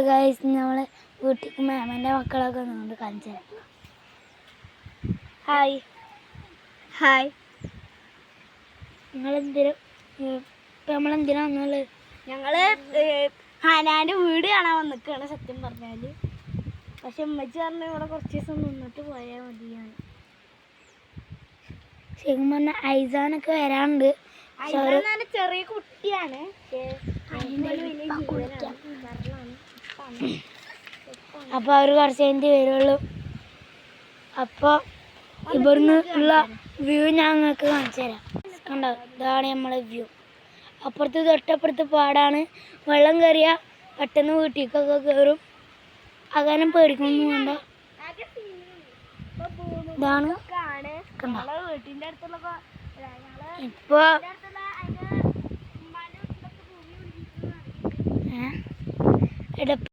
Guys നമ്മളെ വീട്ടിലേക്ക് മാമൻ്റെ മക്കളൊക്കെ വന്നുകൊണ്ട് കാണിച്ചു തരാം. Hi hi. നമ്മളെന്തിനാ വന്നുള്ളത്? ഞങ്ങള് ഹാനാൻ്റെ വീട് കാണാൻ വന്നിക്കാണ് സത്യം പറഞ്ഞാൽ. പക്ഷെ ഉമ്മച്ചി പറഞ്ഞു ഇവിടെ കുറച്ച് ദിവസം നിന്നിട്ട് പോയാൽ മതിയാണ്. ശരിക്കും പറഞ്ഞാൽ ഐസാനൊക്കെ വരാനുണ്ട്. ചെറിയ കുട്ടിയാണ്. അപ്പോൾ അവർ കുറച്ച് കഴിഞ്ഞിട്ട് വരുള്ളൂ. അപ്പോൾ ഇവിടുന്ന് ഉള്ള വ്യൂ ഞങ്ങൾക്ക് കാണിച്ചു തരാം. കണ്ടോ, ഇതാണ് നമ്മളെ വ്യൂ. അപ്പുറത്ത് തൊട്ടപ്പുറത്ത് പാടാണ്. വെള്ളം കയറിയാൽ പെട്ടെന്ന് വീട്ടിലേക്കൊക്കെ കയറും. അങ്ങനെ പേടിക്കൊന്നും വേണ്ട. ഇതാണ് വീട്ടിൻ്റെ അടുത്തുള്ള ഇപ്പോൾ